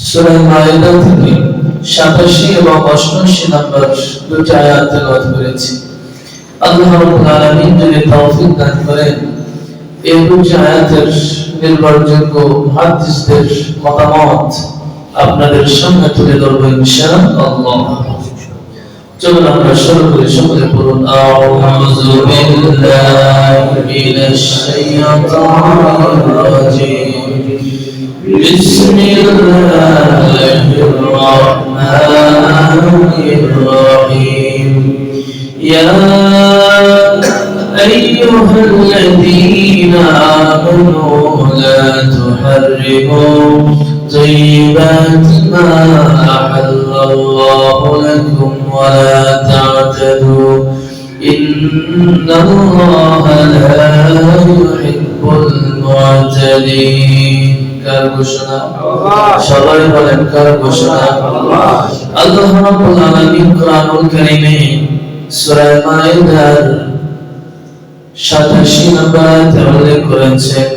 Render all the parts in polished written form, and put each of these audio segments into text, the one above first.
সূরা মাইদা থেকে 87 এবং 88 নম্বর দুটি আয়াত তেলাওয়াত করেছি। আল্লাহ রাব্বুল আলামিন যদি তৌফিক দান করেন এই দুটি আয়াতের নির্ভরযোগ্য মুহাদ্দিসদের মতামত আপনাদের সামনে তুলে ধরব ইনশাআল্লাহ। চলুন আমরা শুরু করি। সকলে পড়ুন আউযু বিল্লাহি মিনাশ শাইতানির রাজীম। বিসমিল্লাহির রাহমানির রহিম। ইয়া আইয়ুহাল্লাযীনা আমানু লা তুহাররিমু طيبات ما أحل الله لكم ولا تعتدوا إن الله لا يحب المعتدين কার ঘোষণা? সবাই বলেন কার ঘোষণা? আল্লাহ রাব্বুল আলামিন কোরআনুল কারীমে সূরা মাইদার 87 নম্বর আয়াতে উল্লেখ করেছেন,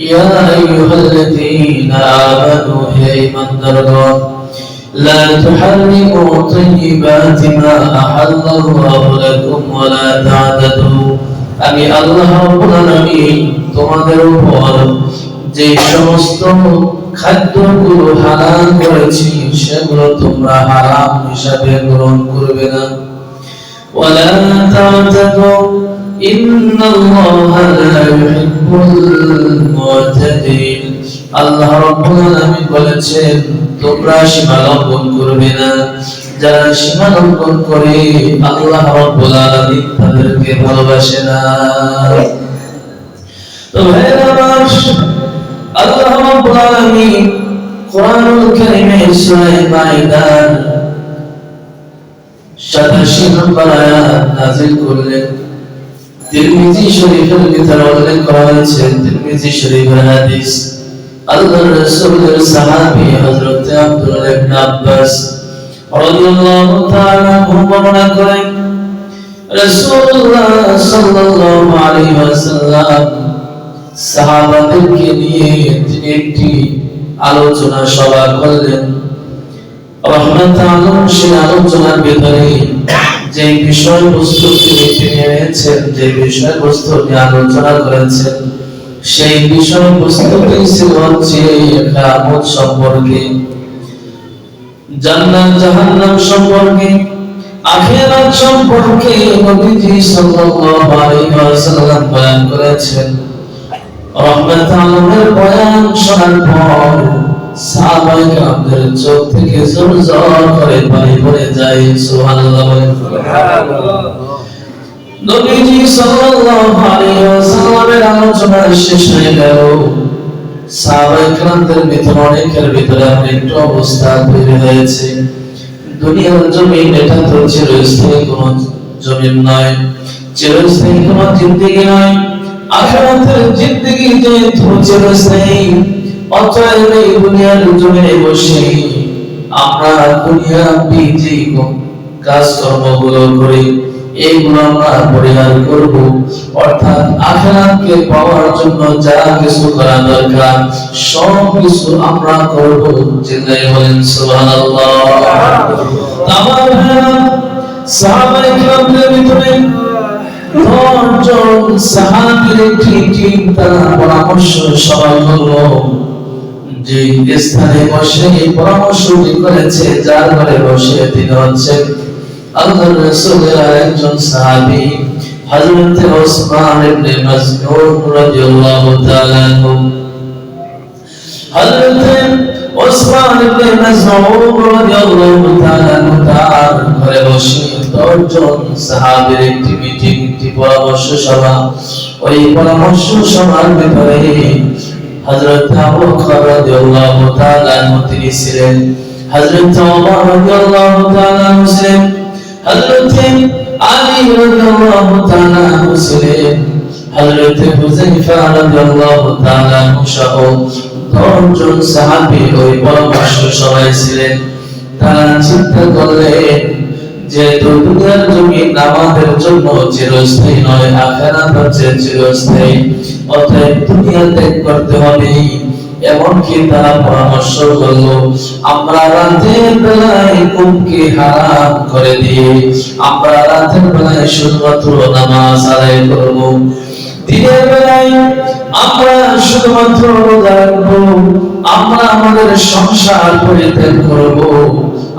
ইয়া আইয়ুহাল্লাযীনা আমানু হে ঈমানদারগণ লা তুহাররিমু তাইয়্যিবাতি মা আহাল্লাল্লাহু লাকুম ওয়া লা তা'তাদু। আমি আল্লাহ রাব্বুল আলামিন তোমাদের উপর যে সমস্ত খাদ্যগুলো হালাল করেছি সেগুলো তোমরা হারাম হিসাবে গ্রহণ করবে না। ওয়া লা তা'তাদু ইন্নাল্লাহা লা ইউহিব্বুল মু'তাদিন। আল্লাহ রাব্বুল আলামিন বলেছেন তোমরা সীমা লঙ্ঘন করবে না। যারা সীমা লঙ্ঘন করে আল্লাহ রাব্বুল আলামিন তাদেরকে ভালোবাসে না। তো ভাইরা আমার, আল্লাহ রাব্বুল আলামিন কোরআনুল কারীমে সূরা মাইদার 87 নম্বর আয়াত নাযিল করলেন। তিরমিজি শরীফের ভিতরে উল্লেখ করা হয়েছে, তিরমিজি শরীফের হাদিস, আল্লাহর রাসূলের সাহাবী হযরত আব্দুল্লাহ ইবনে আব্বাস রাদিয়াল্লাহু তাআলা বর্ণনা করেন, রাসূলুল্লাহ সাল্লাল্লাহু আলাইহি ওয়াসাল্লাম সাহাবাদেরকে নিয়ে তিনি একটি আলোচনা সভা করলেন। রাহমাতুল আলামিন সেই আলোচনার ভিতরে যে বিষয়বস্তু তিনি এনেছেন, যে বিষয়বস্তু নিয়ে আলোচনা করেছেন, সেই বিষয়বস্তুটি ছিল হচ্ছে কিয়ামত সম্পর্কে, জান্নাত জাহান্নাম সম্পর্কে, আখিরাত সম্পর্কে নবীজি সাল্লাল্লাহু আলাইহি ওয়াসাল্লাম বয়ান করেছেন। রাহমাতুল আলামিনের বয়ান শোনার পর সাহাবায়ে কেরামদের চোখ থেকে জোর করে পানি পড়ে যায়। সুবহানাল্লাহ বলেন। নবীজি সাল্লাল্লাহু আলাইহি ওয়াসাল্লামের আলোচনা শেষ হয়ে গেল। সাহাবায়ে কেরামদের ভিতরে অনেকের ভিতরে একটু অবস্থা তৈরি হয়েছে, দুনিয়ার জমিন এটা তো চিরস্থায়ী কোনো জমিন নয়, চিরস্থায়ী কোনো জিন্দেগি নয়, আখিরাতের জিন্দেগি যে চিরস্থায়ী। অতএব এই দুনিয়ার জমিনে বসে আমরা দুনিয়াবি যে কাজকর্মগুলো করি এইগুলো আমরা পরিহার করব, অর্থাৎ আখিরাতকে পাওয়ার জন্য যা কিছু করা দরকার সব কিছু আমরা করব। চিল্লায়ে বলেন সুবহানাল্লাহ। আমার সাহাবায়ে কেরামদের ভিতরে 10 জন সাহাবীর একটি টিম তারা পরামর্শ সভা করলো। যে স্থানে বসে এই পরামর্শটি করেছে, যার ঘরে বসে তিনি হচ্ছেন আল্লাহর রাসূলের একজন সাহাবী হযরত ওসমান ইবনে মাসউদ রাদিয়াল্লাহু তাআলা আনহু। হযরত ওসমান ইবনে মাসউদ রাদিয়াল্লাহু তাআলা আনহু তার ঘরে বসে 10 জন সাহাবীর একটি মিটিং, একটি পরামর্শ সভা। ওই পরামর্শ সভার ভিতরে হযরত আবু বকর রাদিয়াল্লাহু তাআলা আনহু তিনি ছিলেন, হযরত ওমর রাদিয়াল্লাহু তাআলা আনহু ছিলেন, হযরত আলী রাদিয়াল্লাহু তাআলা আনহু ছিলেন, হযরত হুযায়ফা রাদিয়াল্লাহু তাআলা আনহু সহ 10 জন সাহাবী ওই পরামর্শ সভায় ছিলেন। তারা চিন্তা করলেন যে দুনিয়ার জমিন আমাদের জন্য চিরস্থায়ী নয়, আখিরাত হচ্ছে চিরস্থায়ী। অতএব দুনিয়া ত্যাগ করতে হবে, এমনকি তারা পরামর্শ করলো আমরা রাতের বেলায় ঘুমকে হারাম করে দিয়ে আমরা রাতের বেলায় শুধুমাত্র নামাজ আদায় করব, দিনের বেলায় আমরা শুধুমাত্র রোজা রাখবো, আমরা আমাদের সংসার পরিত্যাগ করব,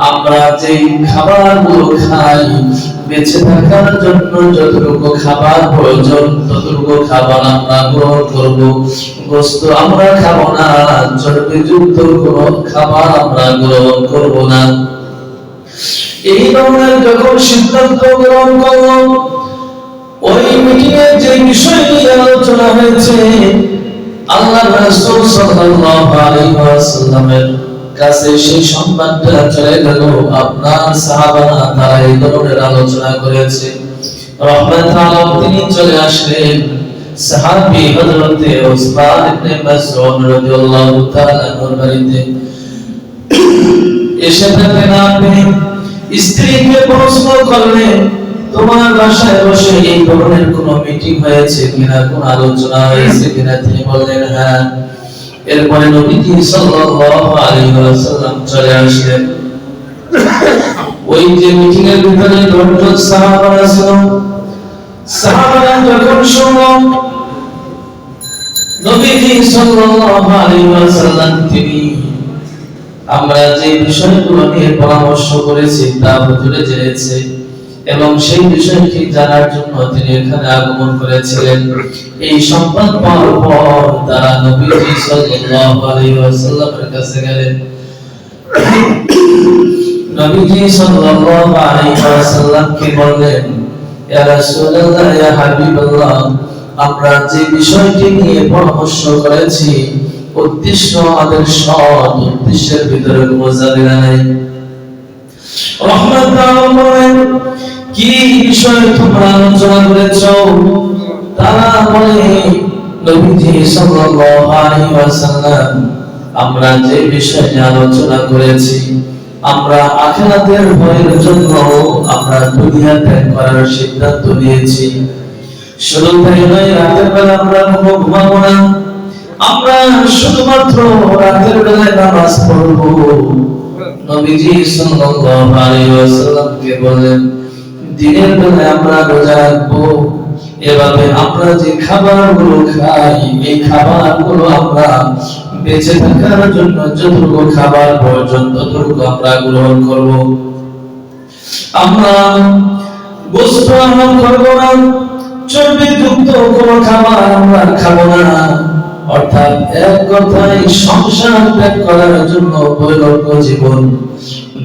আমরা যে খাবারগুলো খাই বেঁচে থাকার জন্য যতটুকু খাবার প্রয়োজন ততটুকু খাবার আমরা গ্রহণ করব, গোশত আমরা খাবো না, চর্বিযুক্ত কোনো খাবার আমরা গ্রহণ করব না। এই ধরনের যখন সিদ্ধান্ত গ্রহণ করলো, ওই মিটিংয়ে যে বিষয়টি আলোচনা হয়েছে আল্লাহ রাসূল সাল্লাল্লাহু আলাইহি ওয়াসাল্লামের কাছে সেই সম্মানটা চলে গেল। আপনার সাহাবারা তারা এই ধরনের আলোচনা করেছে, রহমত আলম তিনি চলে আসলেন সাহাবী হযরত উসমান ইবনে মাসউদ রাদিয়াল্লাহু তাআলা এর বাড়িতে। এসে থাকেন আপনি স্ত্রীকে প্রশ্ন করলেন তোমার বাসায় বসে এই ধরনের কোনো মিটিং হয়েছে কিনা, কোন আলোচনা হয়েছে কিনা? তিনি বললেন হ্যাঁ। এরপরে নবীজি সাল্লাল্লাহু আলাইহি ওয়াসাল্লাম চলে আসলেন। ওই যে মিটিং এর ভিতরে 10 জন সাহাবা ছিল, সাহাবারা যখন শুনলো নবীজি সাল্লাল্লাহু আলাইহি ওয়াসাল্লাম তিনি আমরা যে বিষয়গুলো নিয়ে পরামর্শ করেছি তা হুজুরে জেনেছে এবং সেই বিষয়টি জানার জন্য তিনি এখানে আগমন করেছিলেন। এই সংবাদ পাওয়ার পর তারা নবীজি সাল্লাল্লাহু আলাইহি ওয়াসাল্লামের কাছে গেলেন। নবীজি সাল্লাল্লাহু আলাইহি ওয়াসাল্লামকে বললেন ইয়া রাসূলুল্লাহ, ইয়া হাবিবাল্লাহ, আমরা যে বিষয়টি নিয়ে পরামর্শ করেছি উদ্দেশ্য আমাদের সৎ, উদ্দেশ্যের ভিতরে কোনো জায়গা নাই। রহমত আলম বলেন কি বিষয় তোমরা আলোচনা করেছো? তারা বলে নবীজি সাল্লাল্লাহু আলাইহি ওয়াসাল্লাম আমরা যে বিষয় নিয়ে আলোচনা করেছি আমরা আখিরাতের ভয়ের জন্য আমরা দুনিয়া ত্যাগ করার সিদ্ধান্ত নিয়েছি। শুধু তাই নয়, রাতের বেলা আমরা ঘুমাবো না, আমরা শুধুমাত্র রাতের বেলায় নামাজ পড়বো। নবীজি সাল্লাল্লাহু আলাইহি ওয়াসাল্লামকে বলেন দিনের বেলায় আমরা রোজা রাখবো। এভাবে আমরা যে খাবারগুলো খাই এই খাবারগুলো আমরা বেঁচে থাকার জন্য যতটুকু খাবার প্রয়োজন ততটুকু আমরা গ্রহণ করব। আমরা গোশত আহার করব না, চর্বিযুক্ত কোনো খাবার আমরা খাবো না। অর্থাৎ এক কথায় সংসার ত্যাগ করার জন্য বৈরাগ্য জীবন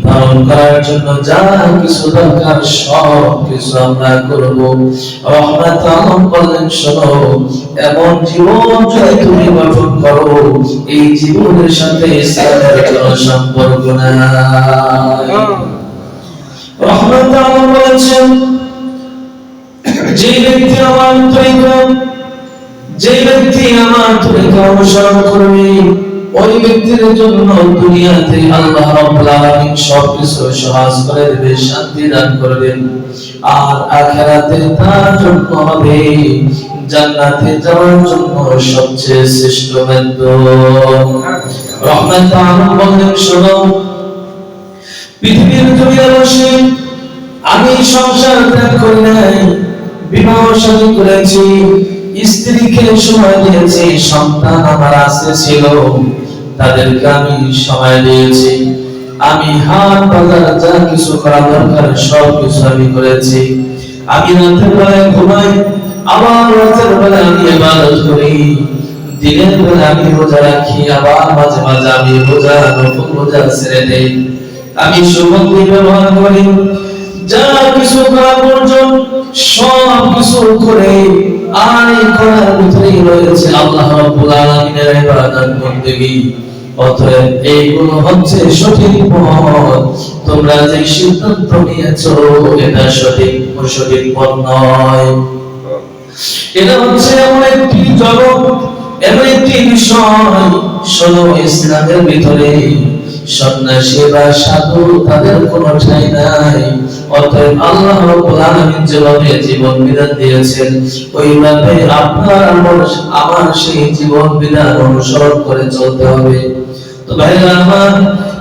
ধারণ করার জন্য যা কিছু দরকার সব কিছু আমরা করব। রহমত আলম বললেন শোনো, এমন জীবন যদি তুমি গঠন করো এই জীবনের সাথে ইসলামের কোনো সম্পর্ক নাই। রহমত আলম বলেছেন যে ব্যক্তি আমার তরিকা অনুসরণ করবে ওই ব্যক্তির জন্য দুনিয়াতে আল্লাহ রাব্বুল আলামিন সবকিছু সহজ করে দেবে, শান্তি দান করবেন। আর আখিরাতে তার জন্য হবে জান্নাতে যাওয়ার জন্য সবচেয়ে শ্রেষ্ঠ মাধ্যম। রহমত আলম বলেন শোনো, পৃথিবীর জমিনে বসে আমি সংসার ত্যাগ করি নাই, বিবাহ শাদী করেছি, স্ত্রীকে সময় দিয়েছি, সন্তান আমার আছে ছিল তাদেরকে আমি সময় দিয়েছি, আমি হাট বাজার যা কিছু করা দরকার সব কিছু আমি করেছি। আমি রাতের বেলায় ঘুমাই, আবার রাতের বেলায় আমি ইবাদত করি, দিনের বেলায় আমি রোজা রাখি, আবার মাঝে মাঝে আমি নফল রোজা ছেড়ে দেই। আমি সুগন্ধি ব্যবহার করি, যা কিছু করা প্রয়োজন সব কিছু করে আর এই করার ভিতরেই রয়েছে আল্লাহ রাব্বুল আলামিনের ইবাদত বন্দেগী। অতএব এইগুলো হচ্ছে সঠিক পথ। তোমরা যে সিদ্ধান্ত নিয়েছো এটা সঠিক পথ নয়। এটা হচ্ছে এমন একটি জগৎ, এমন একটি বিষয় শোনো, ইসলামের ভিতরে সন্ন্যাসী বা সাধু তাদের কোনো ঠাঁই নাই। অতএব আল্লাহ রাব্বুল আলামিন যেভাবে জীবন বিধান দিয়েছেন ওইভাবে আপনার আমার সেই জীবন বিধান অনুসরণ করে চলতে হবে। তো ভাইরা আমার,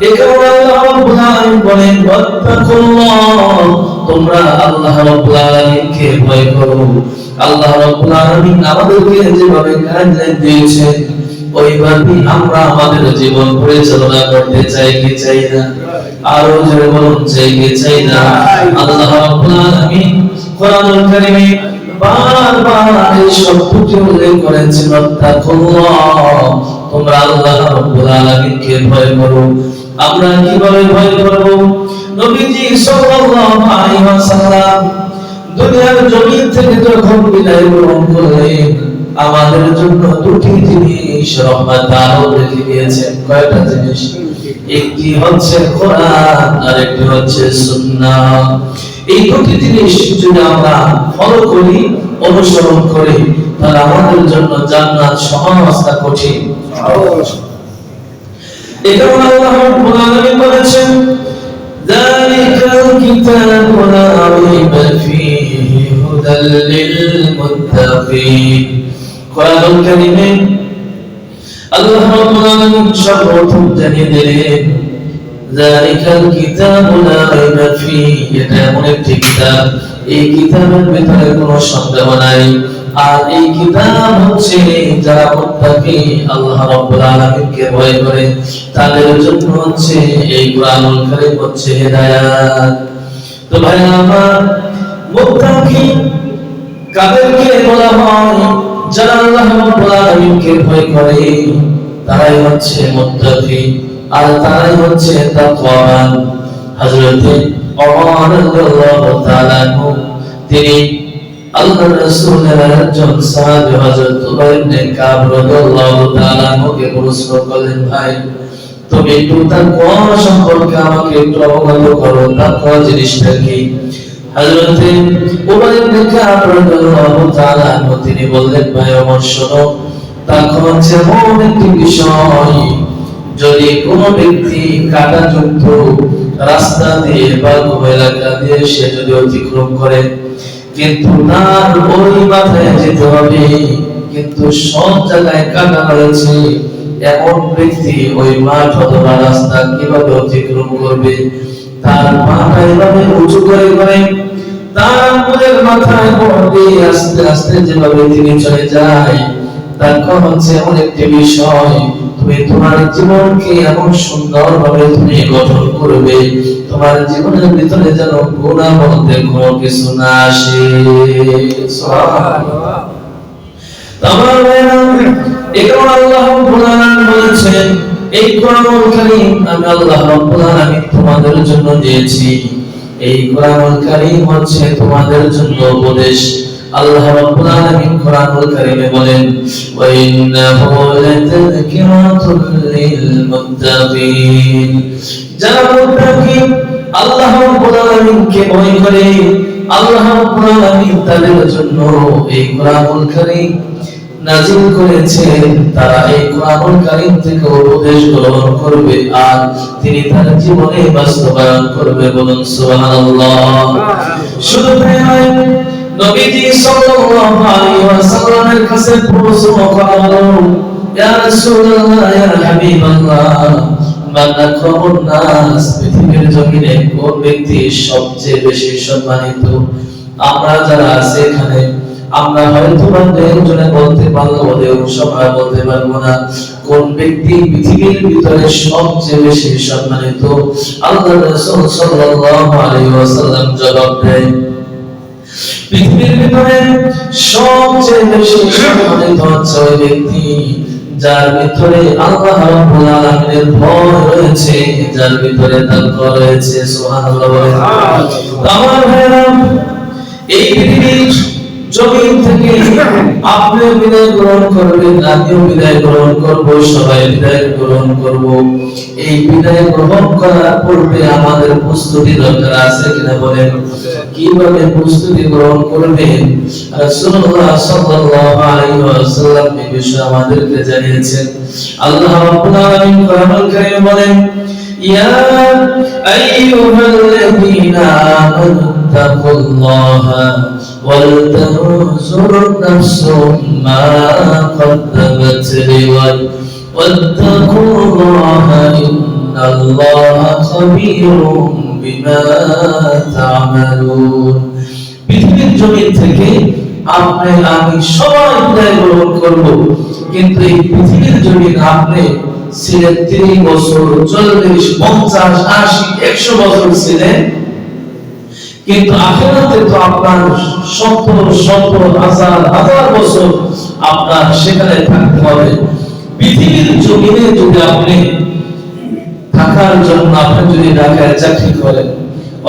এখানে আল্লাহ রাব্বুল আলামিন বলেন ওয়াত্তাকুল্লাহ, তোমরা আল্লাহ রাব্বুল আলামিনকে ভয় করো। আল্লাহ রাব্বুল আলামিন আমাদেরকে যেভাবে গাইডলাইন দিয়েছেন ওইভাবে আমরা আমাদের জীবন পরিচালনা করতে চাই কি চাই না? আরো জোরে বলুন, চাই কি চাই না? আল্লাহ রাব্বুল আলামিন কোরআনুল কারীমে বারবার এই শব্দটি উল্লেখ করেছেন ওয়াত্তাকুল্লাহ, তোমরা আল্লাহ রাব্বুল আলামিনকে ভয় করো। আমরা কিভাবে ভয় করব? নবীজি সাল্লাল্লাহু আলাইহি ওয়াসাল্লাম দুনিয়ার জমিন থেকে যখন বিদায় গ্রহণ করলেন আমাদের জন্য দুটি জিনিস রহমতাও রেখে দিয়েছেন। কয়টা জিনিস? একটি হচ্ছে কোরআন আর একটি হচ্ছে সুন্নাহ। এই দুটি জিনিস যদি আমরা ফলো করি, অনুসরণ করি, তাহলে আমাদের জন্য জান্নাত সহজটা কঠিন। এটা আল্লাহ রাব্বুল আলামিন বলেছেন যালিকাল কিতাবু লা রাইবা ফীহি হুদাল লিল মুত্তাকিন। কোরআনুল কারীমে আল্লাহ রাব্বুল আলামিন সর্বপ্রথম জানিয়ে দিলেন যালিকাল কিতাবু লা রাইবা ফীহি, এটা এমন একটি কিতাব এই কিতাবের ভিতরে কোনো সন্দেহ নাই। আর এই কিতাব হচ্ছে যারা মুত্তাকি আল্লাহ রাব্বুল আলামিনকে ভয় করে তাদের জন্য হচ্ছে এই কোরআনুল কারীম হচ্ছে হেদায়েত। তো ভাই আমার, মুত্তাকি কাদেরকে বলা হয়? যারা আল্লাহ রাব্বুল আলামিনকে ভয় করে তারাই হচ্ছে মুত্তাকি, আর তারাই হচ্ছে তাকওয়াবান। হযরত ওমর রাদিয়াল্লাহু তাআলা তিনি আল্লাহর রাসূলের একজন সাহাবী হযরত উবাই ইবনে কাব রাদিয়াল্লাহু তাআলা কে প্রশ্ন করলেন, ভাই তুমি একটু তাকওয়া সম্পর্কে আমাকে একটু অবগত করো, তাকওয়া জিনিসটা কি? হযরত উবাই ইবনে কাব রাদিয়াল্লাহু তাআলা তিনি বললেন, ভাই ওমর শোনো, তাকওয়া হচ্ছে এমন একটি বিষয় যদি কোনো ব্যক্তি কাঁটাযুক্ত রাস্তা দিয়ে বা কোনো এলাকা দিয়ে সে যদি অতিক্রম করে কিন্তু তার ওই মাথায় যেতে হবে, কিন্তু সব জায়গায় কাটা রয়েছে, এমন ব্যক্তি ওই মাঠ অথবা রাস্তা কিভাবে অতিক্রম করবে? তার মাথা এভাবে উঁচু করে করে তার আঙ্গুলের মাথায় পড়বে, আস্তে আস্তে যেভাবে তিনি চলে যায়। তারপর হচ্ছে এমন একটি বিষয়, তুমি তোমার জীবনকে এমন সুন্দরভাবে তুমি গঠন করবে তোমার জীবনের ভিতরে যেন গুনাহ বলতে কোনো কিছু না আসে। সুবহানাল্লাহ। তামাম এখন আল্লাহ রাব্বুল আলামিন বলেছেন এই কোরআনুল কারীম আমি আল্লাহ রাব্বুল আলামিন তোমাদের জন্য দিয়েছি। এই কোরআনুল কারীম হচ্ছে তোমাদের জন্য উপদেশ। আল্লাহ রাব্বুল আলামিন কোরআনুল কারীমে বলেন ওয়া ইন্নাহু লাতাযকিরাতুল লিল মুত্তাকিন, যারা মুত্তাকি আল্লাহ রাব্বুল আলামিনকে ভয় করে আল্লাহ রাব্বুল আলামিন তাদের জন্য এই কোরআনুল কারীম নাযিল করেছেন। তারা এই কোরআনুল কারীম থেকে উপদেশ গ্রহণ করবে আর তিনি তার জীবনে বাস্তবায়ন করবে। বলুন সুবহানাল্লাহ। শুধু তাই নয়, নবীজি সাল্লাল্লাহু আলাইহি ওয়াসাল্লামের কাছে প্রশ্ন করা হলো, ইয়া রাসূলুল্লাহ, ইয়া হাবিবাল্লাহ, মান আকরামুন নাস, পৃথিবীর জমিনে কোন ব্যক্তি সবচেয়ে বেশি সম্মানিত? আমরা যারা আছি এখানে আমরা হয়তো একজনে বলতে পারবো, ওদের সবাই বলতে পারবো না কোন ব্যক্তি পৃথিবীর ভিতরে সবচেয়ে বেশি সম্মানিত। আল্লাহর রাসূল সাল্লাল্লাহু আলাইহি ওয়াসাল্লাম জবাব দেয়, পৃথিবীর ভিতরে সবচেয়ে বেশি সম্মানিত হচ্ছে ওই ব্যক্তি যার ভিতরে আল্লাহ রাব্বুল আলামিনের ভয় রয়েছে, যার ভিতরে তাকওয়া রয়েছে। সুবহানাল্লাহ। আমার ভাইরা, এই পৃথিবীর জমিন থেকে আপনি বিদায় গ্রহণ করবেন, আমিও বিদায় গ্রহণ করব, সবাই বিদায় গ্রহণ করব। এই বিদায় গ্রহণ করার পূর্বে আমাদের প্রস্তুতি দরকার আছে কিনা বলেন? কিভাবে প্রস্তুতি গ্রহণ করবেন রাসূলুল্লাহ সাল্লাল্লাহু আলাইহি ওয়াসাল্লাম এই বিষয়ে আমাদেরকে জানিয়েছেন। আল্লাহ রাব্বুল আলামিন কোরআনুল কারীমে বলেন, يا أيها الذين آمنوا اتقوا الله ولتنظر نفس ما قدمت لغد واتقوا الله إن الله خبير بما تعملون পৃথিবীর জমি থেকে আপনি আমি সবাই বিদায় গ্রহণ করব, কিন্তু এই পৃথিবীর জমি আপনি ছিলেন 30 বছর, 40, 50, 80, 100 বছর ছিলেন, কিন্তু আখিরাতে তো আপনার 70 হাজার বছর আপনার সেখানে থাকতে হবে। পৃথিবীর জমিনে যদি আপনি থাকার জন্য আপনি যদি ঢাকায় চাকরি করেন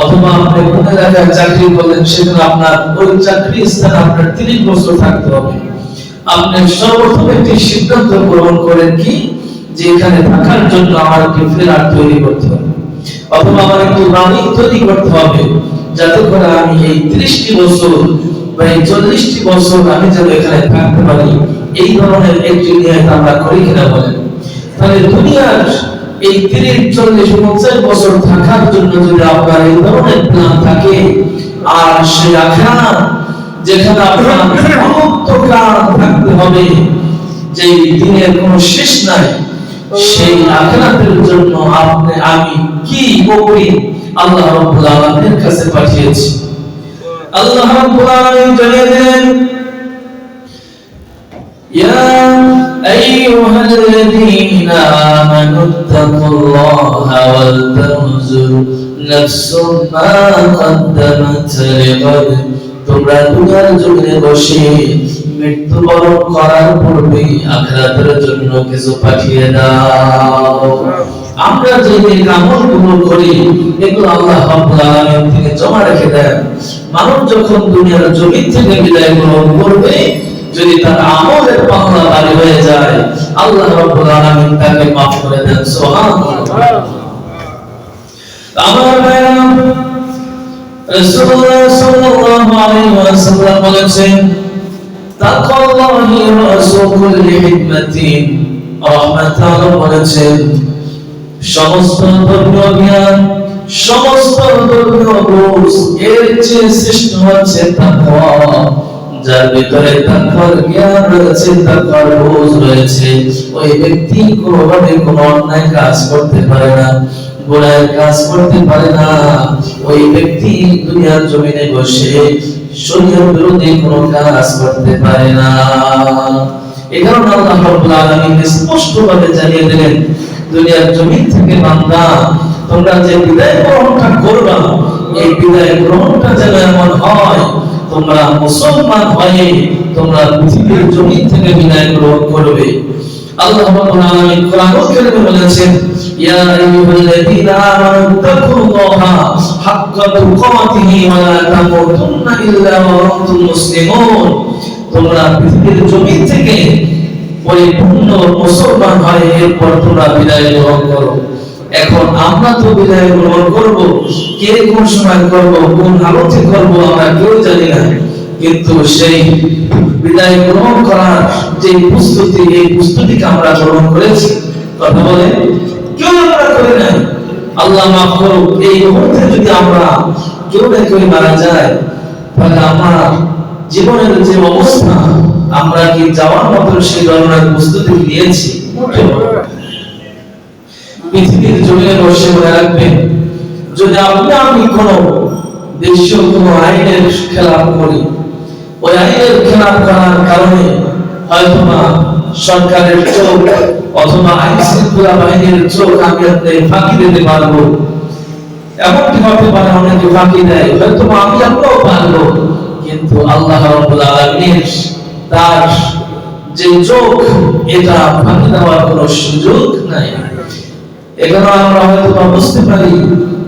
অথবা আপনি কোন এলাকায় চাকরি করলেন, সেখানে আপনার ওই চাকরি স্থানে আপনার 30 বছর থাকতে হবে। আপনি সর্বপ্রথম একটি সিদ্ধান্ত গ্রহণ করেন কি, যে এখানে থাকার জন্য আমার একটি ফ্ল্যাট তৈরি করতে হবে অথবা আমার একটি বাড়ি তৈরি করতে হবে, যাতে করে আমি এই 30টি বছর বা এই 40টি বছর আমি যেন এখানে থাকতে পারি। এই ধরনের একটি নিয়ত আমরা করি কিনা বলেন? তাহলে দুনিয়ার এই 30, 40, 50 বছর থাকার জন্য যদি আপনার এই ধরনের প্ল্যান থাকে, আর সেই আখিরাত যেখানে আপনার অনন্তকাল থাকতে হবে, যে দিনের কোনো শেষ নাই, সেই আখিরাতের জন্য আপনি আমি কি করি আল্লাহ রাব্বুল আলামিনের কাছে পাঠিয়েছি। আল্লাহ রাব্বুল আলামিন জানিয়ে দেন, ইয়া আইয়ুহাল্লাযীনা আমানু তাকুল্লাহা ওয়াল তানজুর নাফসুম মা কদ্দামাত লিগাদ। তোমরা দুনিয়ার জমিনে বসে মৃত্যুবরণ করার পূর্বে আখিরাতের জন্য কিছু পাঠিয়ে দাও। আমরা যে আমলগুলো করি এগুলো আল্লাহ রাব্বুল আলামিন থেকে জমা রেখে দেন। মানুষ যখন দুনিয়ার জমিন থেকে বিদায় গ্রহণ করবে, যদি তার আমলের পাল্লা ভারী হয়ে যায়, আল্লাহ রাব্বুল আলামিন তাকে মাফ করে দেন। সুবহানাল্লাহ। আমার ভাইরা, রাসূলুল্লাহ সাল্লাল্লাহু আলাইহি ওয়াসাল্লাম বলেছেন, তাকওয়াল্লাহি রাসূল কুল্লি হিকমাতিন। রাহমাতাল বলেছেন, সমস্ত ধর্মীয় জ্ঞান, সমস্ত ধর্মীয় বুঝ এর চেয়ে শ্রেষ্ঠ হচ্ছে তাকওয়া। যার ভিতরে তাকওয়ার জ্ঞান রয়েছে, তাকওয়ার বুঝ রয়েছে, ওই ব্যক্তি কোনোভাবে কোনো অন্যায় কাজ করতে পারে না, গুনাহের কাজ করতে পারে না। ওই ব্যক্তি দুনিয়ার জমিনে বসে শরীয়ত বিরোধী কোনো কাজ করতে পারে না। এই কারণে আল্লাহ রাব্বুল আলামিন স্পষ্টভাবে জানিয়ে দিলেন, দুনিয়ার জমিন থেকে বান্দা তোমরা যে বিদায় গ্রহণটা করবা, এই বিদায় গ্রহণটা যেন এমন হয় তোমরা মুসলমান হয়ে তোমরা পৃথিবীর জমিন থেকে বিদায় গ্রহণ করবে। আল্লাহ রাব্বুল আলামিন কোরআনুল কারীমে বলেছেন, ইয়া আইয়ুহাল্লাযীনা আমানু তাকুল্লাহা হাক্কা তুকাতিহি ওয়া লা তামুতুন্না ইল্লা ওয়া আনতুম মুসলিমুন। তোমরা পৃথিবীর জমিন থেকে পরিপূর্ণ মুসলমান হয়ে এরপর তোমরা বিদায় গ্রহণ করো। এখন আমরা তো বিদায় গ্রহণ করব, কে কোন সময় করব, কোন হালতে করব আমরা কেউ জানি না, কিন্তু সেই বিদায় গ্রহণ করার যে প্রস্তুতি, এই প্রস্তুতিকে আমরা গ্রহণ করেছি। কথা বলে কেউ আমরা করি নাই। আল্লাহ মাফ করুক, এই মুহূর্তে যদি আমরা কেউ না কেউ মারা যায়, তাহলে আমার জীবনের যে অবস্থা, আমরা কি যাওয়ার মতো সেই ধরনের প্রস্তুতি নিয়েছি? পৃথিবীর জমিনে বসে মনে রাখবেন, যদি আমি কোনো দেশীয় কোনো আইনের খেলাপ করি, ওই আইনের খেলাপ করার কারণে হয়তোবা সরকারের চোখ অথবা আইন শৃঙ্খলা বাহিনীর চোখ আমি আপনি ফাঁকি দিতে পারবো। এমনকি হতে পারে অনেকে ফাঁকি দেয়, হয়তোবা আমি আমরাও পারবো, কিন্তু আল্লাহ রাব্বুল আলামিন তার যে চোখ, এটা ফাঁকি দেওয়ার কোনো সুযোগ নাই। এখানে আমরা হয়তো বুঝতে পারি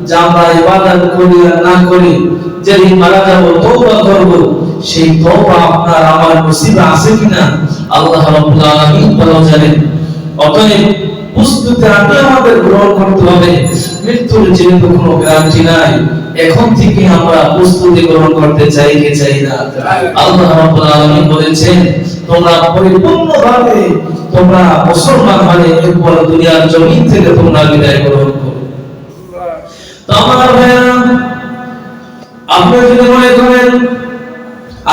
যে আমরা ইবাদত করি আর না করি, যেদিন মারা যাব তওবা করব, সেই তওবা আপনার আমার নসিবে আছে কিনা আল্লাহ রাব্বুল আলামিন ভালো জানেন। অতএব প্রস্তুতি আমাদের গ্রহণ করতে হবে। মৃত্যুর যেহেতু কোনো গ্যারান্টি নাই, এখন থেকে আমরা প্রস্তুতি গ্রহণ করতে চাই কি চাই না? আল্লাহ রাব্বুল আলামিন বলেছেন, তোমরা পরিপূর্ণভাবে তোমরা মুসলমান হয়ে এরপর দুনিয়ার জমিন থেকে তোমরা বিদায় গ্রহণ করো। তো আমার ভাইরা, আপনি যদি মনে করেন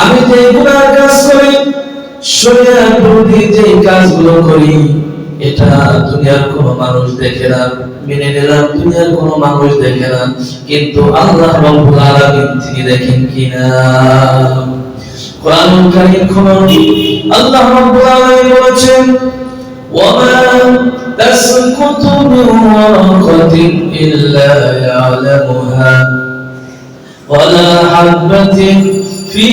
আমি যে গুনাহ কাজ করি, শরীয়ত বিরোধী যে কাজগুলো করি, এটা দুনিয়ার কোনো মানুষ দেখে না, মেনে নিলাম দুনিয়ার কোনো মানুষ দেখে না, কিন্তু আল্লাহ রাব্বুল আলামিন তিনি দেখেন কিনা? কোরআনুল কারীম খুলুন, আল্লাহ রাব্বুল আলামিন বলেছেন, ওয়ামা তাসকুতু মিন ওয়ারাকাতিন ইল্লা ইয়ালামুহা ওয়ালা হাববাতিন في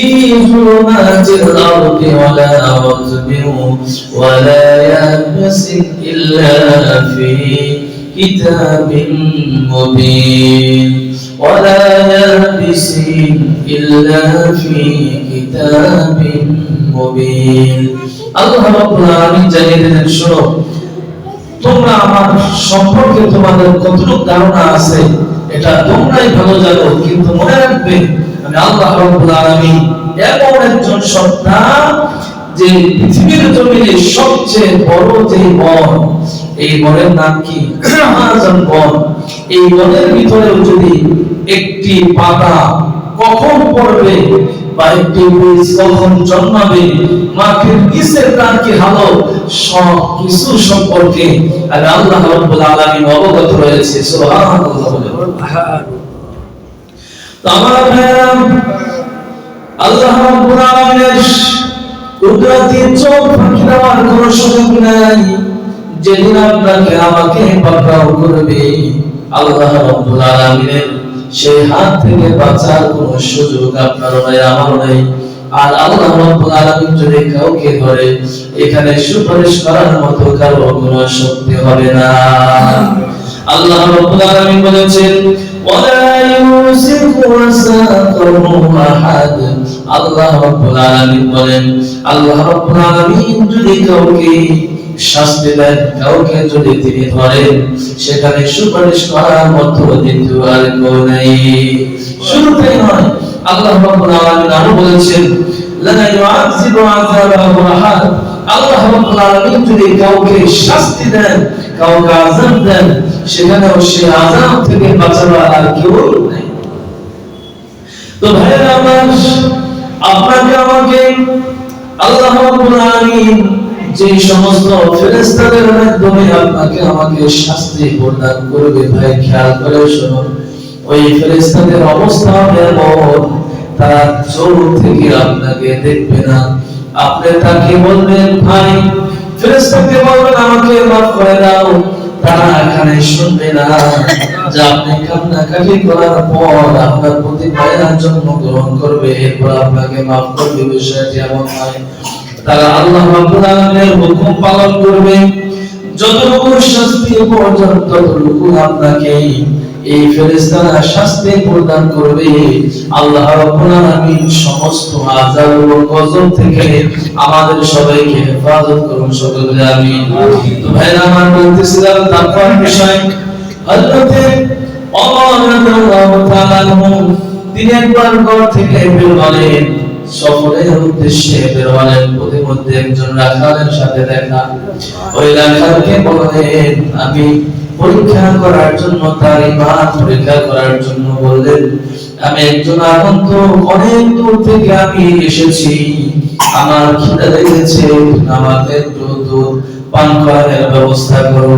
ظلمات الأرض ولا رطب ولا يابس إلا في كتاب مبين ولا يابس إلا في كتاب مبين الله رب العالمين জানিয়ে দিলেন, শোনো তোমরা আমার সম্পর্কে তোমাদের কতটুকু ধারণা আছে এটা তোমরাই ভালো জানো, কিন্তু মনে রাখবে আমি আল্লাহ রাব্বুল আলামিন এমন একজন সত্তা যে পৃথিবীর জমিনে সবচেয়ে বড় যে বন, এই বনের নাম কি? আমাজন বন। এই বনের ভিতরেও যদি একটি পাতা কখন পড়বে বা একটি বীজ কখন জন্মাবে, মাটির নিচে তার কি হালত, সব কিছু সম্পর্কে আমি আল্লাহ রাব্বুল আলামিন অবগত রয়েছে। সুবহানাল্লাহ। আমার ভাইরা, আল্লাহ রাব্বুল আলামিনের কুদরতি চোখ ফাঁকি দেওয়ার কোনো সুযোগ নাই। যেদিন আপনাকে আমাকে পাকড়াও করবে, আল্লাহ রাব্বুল আলামিনের সেই হাত থেকে বাঁচার কোনো সুযোগ আপনারও নাই, আমারও নাই। আর আল্লাহ রাব্বুল আলামিন যদি কাউকে ধরে, এখানে সুপারিশ করার মতো কারো কোনো শক্তি হবে না। আল্লাহ রাব্বুল আলামিন বলেছেন, ওয়ালা ইউসিকু ওয়াসাকাহু আহাদ। আল্লাহ রাব্বুল আলামিন বলেন, আল্লাহ রাব্বুল আলামিন যদি কাউকে শাস্তি দেন, কাউকে যদি তিনি ধরেন, সেখানে সুপারিশ করার মতো দ্বিতীয় আর কেউ নেই। শুরুতেই নয়, আল্লাহ রাব্বুল আলামিন আরো বলেছেন, লা ইউআযিবু আযাবাহু আহাদ। আল্লাহ রাব্বুল আলামিন যদি কাউকে শাস্তি দেন, কাউকে আযাব দেন, সেখানেও সে আযাব থেকে বাঁচাবার আর কেউ নেই। তো ভাইরা আমার, আপনাকে আমাকে আল্লাহ রাব্বুল আলামিন যে সমস্ত ফেরেশতাদের মাধ্যমে আপনাকে আমাকে শাস্তি প্রদান করবে, ভাই খেয়াল করে শুনুন, ওই ফেরেশতাদের অবস্থা এমন, তারা চোখ থেকে আপনাকে দেখবে না। আপনি তাকে বলবেন, ভাই ফেরেশতাকে বলবেন আমাকে মাফ করে দাও, তারা এখানে শুনবে না যে আপনি কান্নাকাটি করার পর আপনার প্রতি মায়ার জন্য গ্রহণ করবে, এরপর আপনাকে মাফ করবে। বিষয়টি এমন নয়, তারা আল্লাহ রাব্বুল আলামিনের হুকুম পালন করবে। যতটুকু শাস্তি পর্যন্ত ততটুকু আপনাকে এই ফেরেশতারা শাস্তি প্রদান করবে। আল্লাহ রাব্বুল আলামিন সমস্ত আযাব ও গজব থেকে আমাদের সবাইকে হেফাজত করুন, সকলে আমিন। তো ভাইরা আমার, বলতেছিলাম তাকওয়ার বিষয়। হযরতে ওমর রাদিয়াল্লাহু তাআলা আনহু তিনি একবার ঘর থেকে বের হলেন, সফরের উদ্দেশ্যে বের হলেন। প্রতিমধ্যে একজন রাখালের সাথে দেখা। ওই রাখালকে বললেন, আমি পরীক্ষা করার জন্য, তার ঈমান পরীক্ষা করার জন্য বললেন, আমি একজন আগন্তুক, অনেক দূর থেকে আমি এসেছি, আমার খিদে লেগেছে, আমাকে একটু দুধ পান করার ব্যবস্থা করো।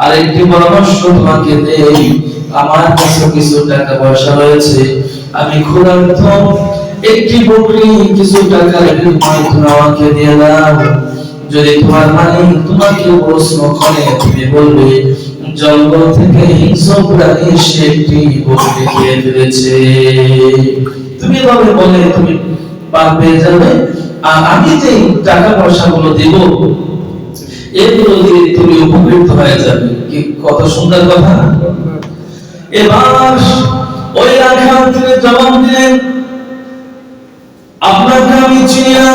আরেকটি পরামর্শ তোমাকে দেই, আমার কাছে কিছু টাকা পয়সা রয়েছে, আমি ক্ষুধার্ত, একটি বকরি কিছু টাকার বিনিময়ে তুমি আমাকে দিয়ে দাও। যদি তোমার মালিক তোমাকে প্রশ্ন করে, তুমি বলবে জঙ্গল থেকে হিংস্র প্রাণী এসে একটি বকরি খেয়ে ফেলেছে। তুমি এভাবে বলে তুমি পার পেয়ে যাবে, আর আমি যে টাকা পয়সা গুলো দেব, এগুলো দিয়ে তুমি উপকৃত হয়ে যাবে। কি কত সুন্দর কথা! এবার ওই রাখাল থেকে জবাব দিলেন, আপনাকে আমি চিনি না,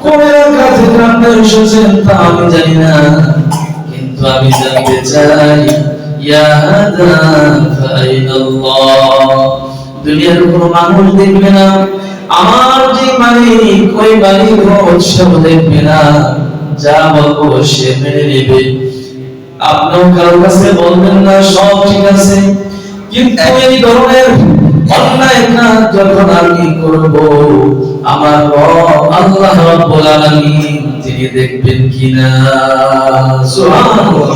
কোন এলাকা থেকে আপনি এসেছেন তা আমি জানি না, কিন্তু আমি জানতে চাই, ইয়া হাদা ফাইনাল্লাহ, দুনিয়ার কোন মানুষ দেখবে না, আমার যে মালিক, ওই মালিক সেও দেখবে না, যা বলবো সে মেনে নেবে। আপনিও কারোর কাছে বলবেন না সব ঠিক আছে, কিন্তু এই ধরনের অন্যায় কাজ যখন আমি করব, আমার রব আল্লাহ রাব্বুল আলামিন তিনি দেখবেন কিনা। সুবহানাল্লাহ।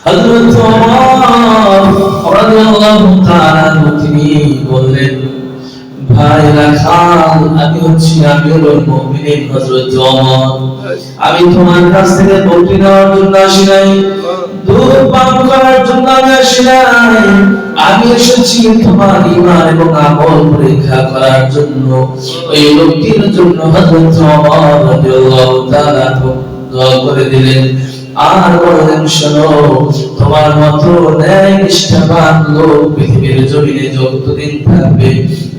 হযরত ওমর রাদিয়াল্লাহু তাআলা তিনি বললেন, ভাই রাখাল, আমি হচ্ছি আমিরুল মুমিনিন হযরত ওমর। আমি তোমার কাছ থেকে বকরি নেওয়ার জন্য আসি নাই, দুধ পান করার জন্য আমি আসি নাই। আমি এসেছি তোমার ঈমান এবং আমল পরীক্ষা করার জন্য। ওই লোকটির জন্য হযরত ওমর রাদিয়াল্লাহু তাআলা দোয়া করে দিলেন আর বললেন, শোনো, তোমার মতো ন্যায় নিষ্ঠাবান লোক পৃথিবীর জমিনে যতদিন থাকবে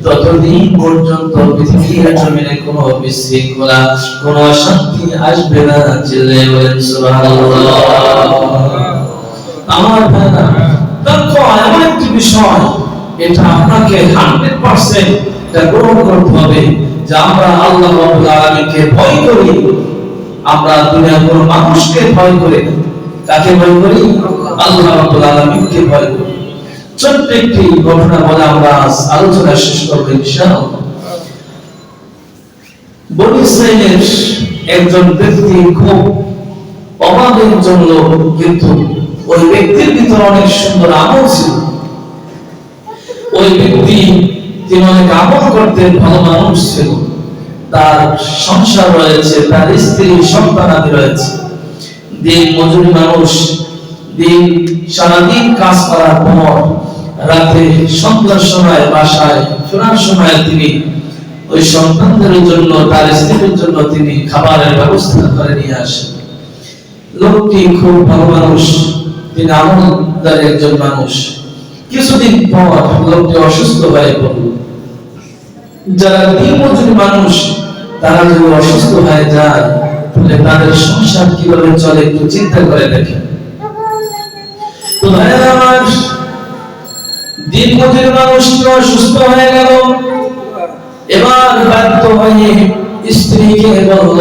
ততদিন পর্যন্ত পৃথিবীর জমিনে কোনো বিশৃঙ্খলা, কোনো অশান্তি আসবে না। চিল্লায়ে বলেন সুবহানাল্লাহ। আমার ভাইরা, তাকওয়া এমন একটি বিষয়, এটা আপনাকে 100% এটা গ্রহণ করতে হবে যে আমরা আল্লাহ রাব্বুল আলামিনকে ভয় করি। আমরা দুনিয়ার কোন মানুষকে ভয় করি না। কাকে ভয় করি? আল্লাহ রাব্বুল আলামিনকে ভয় করি। ছোট্ট একটি ঘটনা বলে আমরা আলোচনা শেষ করব ইনশাআল্লাহ। বনী ইসরাইলের একজন ব্যক্তি খুব অভাবের একজন লোক, কিন্তু ওই ব্যক্তির ভিতরে অনেক সুন্দর আমল ছিল। ওই ব্যক্তি তিনি অনেক আমল করতেন, ভালো মানুষ ছিল। তার সংসার রয়েছে, তার স্ত্রী সন্তানাদি রয়েছে। দিন মজুরি মানুষ, দিন সারাদিন কাজ করার পর রাতে সন্ধ্যার সময় বাসায় ফেরার সময় তিনি ওই সন্তানদের জন্য, তার স্ত্রীর জন্য তিনি খাবারের ব্যবস্থা করে নিয়ে আসেন। লোকটি খুব ভালো মানুষ, তিনি আমলদার একজন মানুষ। কিছুদিন পর লোকটি অসুস্থ হয়ে পড়ল। যারা দিন মজুরি মানুষ, তারা যদি অসুস্থ হয়ে যায় তাহলে তাদের সংসার কিভাবে চলে একটু চিন্তা করে দেখেন। তো ভাইরা আমার, দিন মজুরি মানুষ অসুস্থ হয়ে গেল। এবার বাধ্য হয়ে স্ত্রীকে বলল,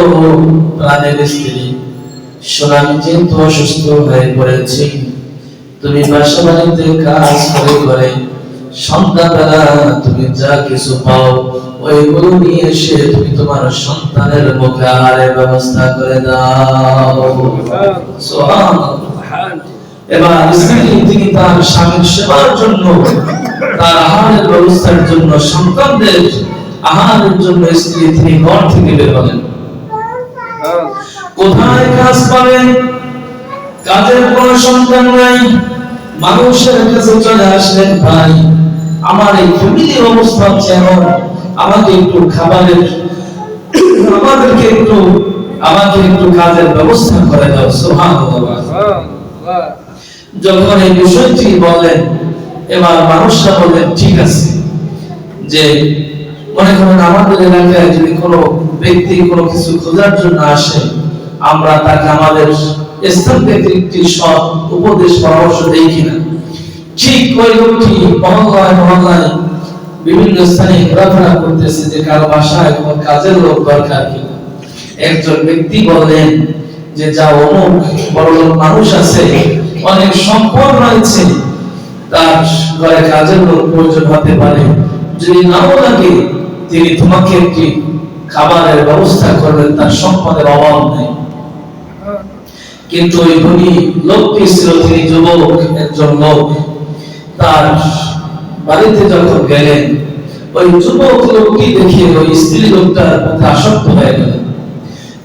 প্রাণের স্ত্রী, শোনো, আমি যেহেতু অসুস্থ হয়ে পড়েছি, তুমি বাসা বাড়িতে কাজ করে করে সন্ধ্যাবেলা তুমি যা কিছু পাও ওইগুলো নিয়ে এসে তুমি তোমার সন্তানের মুখে আহারের ব্যবস্থা করে দাও। সুবহানাল্লাহ। এবার স্ত্রী তিনি তার স্বামীর সেবার জন্য, তার আহারের ব্যবস্থার জন্য, সন্তানদের আহারের জন্য স্ত্রী তিনি ঘর থেকে বের হলেন। কোথায় কাজ পাবেন? কাজের কোনো সন্তান নাই। মানুষের কাছে চলে আসলেন, ভাই আমার এই ফ্যামিলির অবস্থা হচ্ছে এমন, আমাকে একটু খাবারের, আমাকে একটু কাজের ব্যবস্থা করে দাও। সুবহানাল্লাহ। যখন এই বিষয়টি বলেন, এবার মানুষরা বললেন, ঠিক আছে, যে মনে করেন আমাদের এলাকায় যদি কোনো ব্যক্তি কোনো কিছু খোঁজার জন্য আসে, আমরা তাকে আমাদের স্থান থেকে একটি সৎ উপদেশ পরামর্শ দেই কিনা। ঠিক ওই লোকটি মহল্লায় মহল্লায় বিভিন্ন স্থানে ঘোরাফেরা করতেছে যে কারো বাসায় কোনো কাজের লোক দরকার কিনা। একজন ব্যক্তি বললেন যে, যা অমুক বড় লোক মানুষ আছে, অনেক সম্পদ রয়েছে, তার ঘরে কাজের লোক প্রয়োজন হতে পারে, যদি নাও লাগে তিনি তোমাকে একটি খাবারের ব্যবস্থা করবেন, তার সম্পদের অভাব নেই। কিন্তু ওই ধনী লোকটি ছিল, তিনি যুবক একজন লোক। তার বাড়িতে যখন গেলেন, ওই যুবক লোকটি দেখে ওই স্ত্রী লোকটার প্রতি আসক্ত হয়ে গেলেন।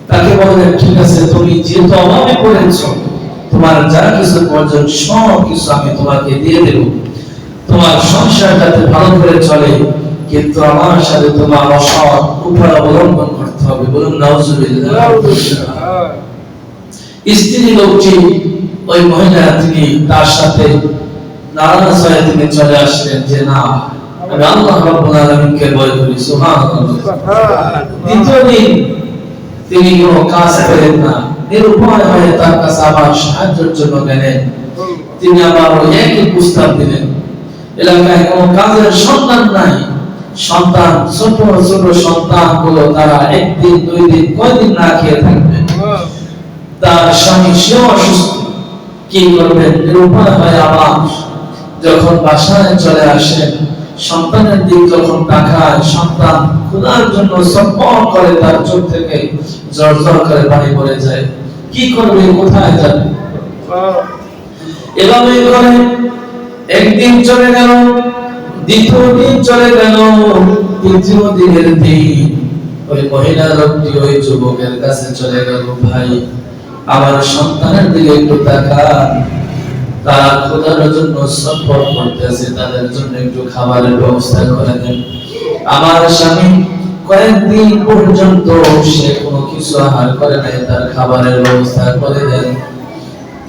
তাকে বললেন, ঠিক আছে, তুমি যেহেতু অভাবে পড়েছো, তোমার যা কিছু প্রয়োজন সব কিছু আমি তোমাকে দিয়ে দেব, তোমার সংসার যাতে ভালো করে চলে, কিন্তু আমার সাথে তোমার অসৎ উপায় অবলম্বন করতে হবে। বলুন নাউজুবিল্লাহ। স্ত্রী লোকটি, ওই মহিলা, তিনি তার সাথে নারাজ হয়ে তিনি চলে আসলেন যে, না, আমি আল্লাহ রাব্বুল আলামিনকে ভয় করি। সুবহানাল্লাহ। দ্বিতীয় দিন তিনি কোনো কাজ করেন না, নিরুপায় হয়ে তার কাছে আবার সাহায্যের জন্য গেলেন। তিনি আবার ওই একই প্রস্তাব দিলেন, এলাকায় কোনো কাজের সন্তান নাই, সন্তান ছোট ছোট সন্তান গুলো তারা একদিন দুই দিন কয়দিন না খেয়ে থাকবে। তার স্বামী সেও অসুস্থ, কি করবেন? নিরুপায় হয় আবার যখন বাসায় চলে আসেন, সন্তানের দিক যখন তাকায়, সন্তান খোদার জন্য সফর করে, তার চোখ থেকে ঝরঝর করে পানি পড়ে যায়। কি করবে? কোথায় যাবে? এভাবে করে একদিন চলে গেল, দ্বিতীয় দিন চলে গেল, তৃতীয় দিনের দিন ওই মহিলা লোকটি ওই যুবকের কাছে চলে গেল, ভাই আমার সন্তানের দিকে একটু তাকান, তারা খোদার জন্য সফর করতেছে, তাদের জন্য একটু খাবারের ব্যবস্থা করে দেন। আমার স্বামী কয়েকদিন পর্যন্ত সে কোনো কিছু আহার করে নাই, তার খাবারের ব্যবস্থা করে দেন।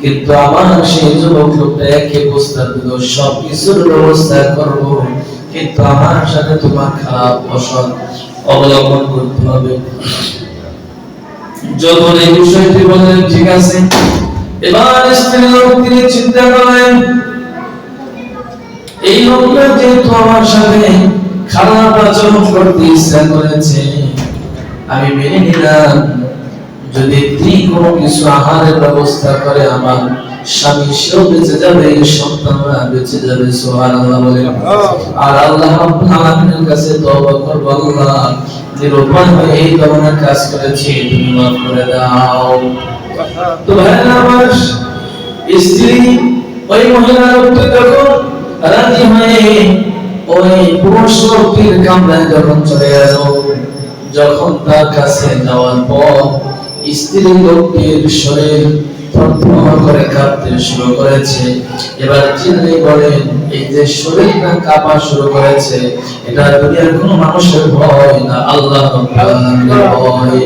কিন্তু আমার সেই যুবক লোকটা একে প্রস্তাব দিল, সব কিছুর ব্যবস্থা করব, কিন্তু আমার সাথে তোমার খারাপ অসৎ অবলম্বন করতে হবে। যখন এই বিষয়টি বললেন, ঠিক আছে। এবার স্ত্রী লোক তিনি চিন্তা করেন, এই লোকটা যেহেতু আমার সাথে খারাপ আচরণ করতে ইচ্ছা করেছে, আমি মেনে নিলাম, যদি তিনি কোনো কিছু আহারের ব্যবস্থা করে আমার স্বামী সেও বেঁচে যাবে, সন্তানরা বেঁচে যাবে। সুবহানাল্লাহ বলেন। আর আল্লাহ রাব্বুল আলামিনের কাছে তওবা করব, আল্লাহ নিরুপায় হয়ে এই ধরনের কাজ করেছি, তুমি মাফ করে দাও। তো ভাইরা আমার, স্ত্রী ওই মহিলা লোকটি যখন রাজি হয়ে ওই পুরুষ লোকটির কামরায় যখন চলে গেল, যখন তার কাছে যাওয়ার পর স্ত্রী লোকটির শরীর থরথর করে কাঁপতে শুরু করেছে। এবার চিল্লে বলেন, এই যে শরীরটা কাঁপা শুরু করেছে, এটা দুনিয়ার কোনো মানুষের ভয় না, আল্লাহ রাব্বুল আলামিনের ভয়।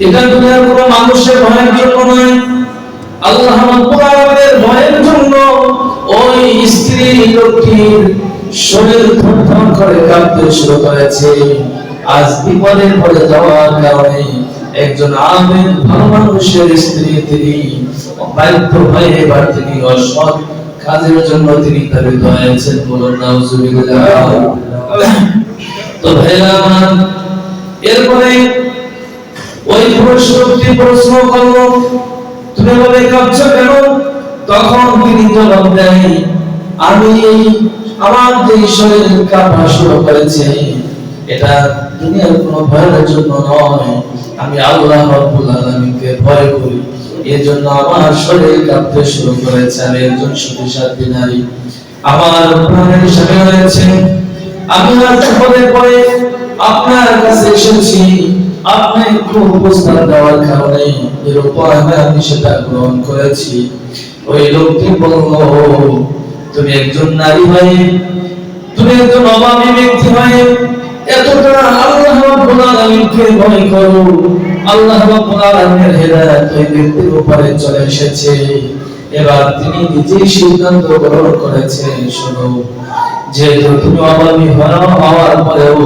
এটা দুনিয়ার কোনো মানুষের ভয়ের জন্য নয়, আল্লাহ রাব্বুল আলামিনের ভয়ের জন্য ওই স্ত্রী লোকটির শরীর থরথর করে কাঁপতে শুরু করেছে। আজ বিপদের পড়ে যাওয়ার কারণে একজন আলেম ভালো মানুষের স্ত্রী তিনি বাধ্য হয়ে এবার তিনি অসৎ কাজের জন্য তিনি তাড়িত হয়েছেন। বলুন নাউজুবিল্লাহ। তো ভাইরা আমার, এরপরে ওই পুরুষ লোকটি প্রশ্ন করলো, তুমি বলে কাঁদছো কেন? তখন তিনি জবাব দেয়, আমি আমার যে শরীর কাঁপা শুরু করেছে, এটা দুনিয়ার কোনো ভয়ের জন্য নয়, আমি আল্লাহ রাব্বুল আলামিনকে ভয় করি, এজন্য আমার শরীর কাঁপতে শুরু করেছে। আমি একজন সতীসাধ্বী নারী, আমার প্রাণের স্বামী হয়েছে, আমি আর বিপদে পড়ে আপনার কাছে এসেছি, আপনি খুব প্রস্তাব দেওয়ার কারণে এর উপায় আমি সেটা গ্রহণ করেছি। ওই লোকটি বলল, তুমি একজন নারী হয়ে, তুমি একজন অভাবী ব্যক্তি হয়ে এতটা আল্লাহ রাব্বুল আলামিনকে ভয় করো, আল্লাহ রাব্বুল আলামিনের হেদায়েত ওই ব্যক্তির উপরে চলে এসেছে। এবার তিনি নিজেই সিদ্ধান্ত গ্রহণ করেছেন, শোনো, যেহেতু তুমি অভাবী হওয়ার পরেও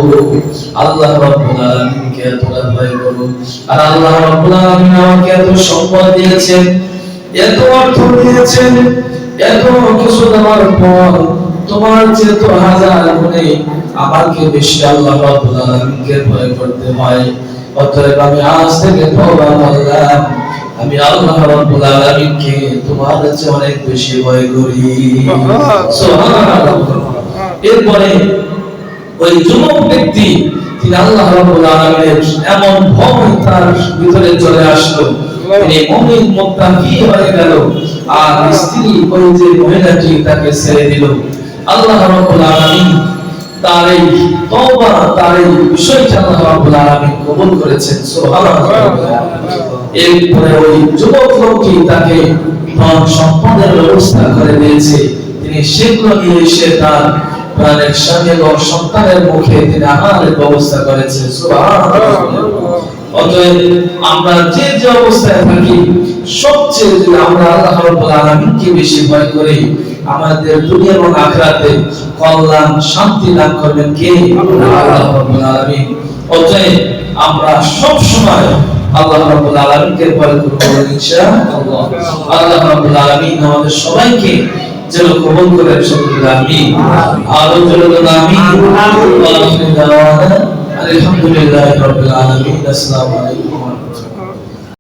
আল্লাহ রাব্বুল আলামিনকে এতটা ভয় করো, আর আল্লাহ রাব্বুল আলামিন আমাকে এত সম্পদ দিয়েছেন, এত অর্থ দিয়েছেন, এত কিছু দেওয়ার পর তোমার যেহেতু হাজার গুণে আমাকে বেশি আল্লাহ রাব্বুল আলামিনকে ভয় করতে হয়, অতএব আমি আজ থেকে তওবা করলাম, আমি আল্লাহ রাব্বুল আলামিনকে তোমার চেয়ে অনেক বেশি ভয় করি। সুবহানাল্লাহ। এরপরে ওই যুবক ব্যক্তি তিনি আল্লাহ রাব্বুল আলামিনের এমন ভয় তার ভিতরে চলে আসলো, তিনি মুমিন মুত্তাকি হয়ে গেল, আর স্ত্রী ওই যে মহিলাটি তাকে ছেড়ে দিল। আল্লাহ রাব্বুল আলামিন তার এই তওবা, তার এই বিষয়টা আল্লাহ রাব্বুল আলামিন কবুল করেছেন। সুবহানাল্লাহ। এরপরে ওই যুবক লোকটি তাকে ধন সম্পদের ব্যবস্থা করে দিয়েছে, তিনি সেগুলো নিয়ে এসে তার প্রাণের স্বামী এবং সন্তানের মুখে তিনি আহারের ব্যবস্থা করেছেন। সুবহানাল্লাহ। অতএব আমরা যে যে অবস্থায় থাকি, সবচেয়ে যদি আমরা আল্লাহ রাব্বুল আলামিনকে বেশি ভয় করি, আমাদের দুনিয়া এবং আখিরাতে কল্যাণ শান্তি লাভ করবেন কে? আল্লাহ রাব্বুল আলামিন। অতএব আমরা সব সময় আল্লাহ রাব্বুল আলামিনকে ভয় করব ইনশাআল্লাহ। আল্লাহ রাব্বুল আলামিন আমাদের সবাইকে যেন কবুল করেন, সকলে আমিন। আরো জোরে বলুন আমিন। আলহামদুলিল্লাহি রাব্বিল আলামিন। আসসালামু আলাইকুম।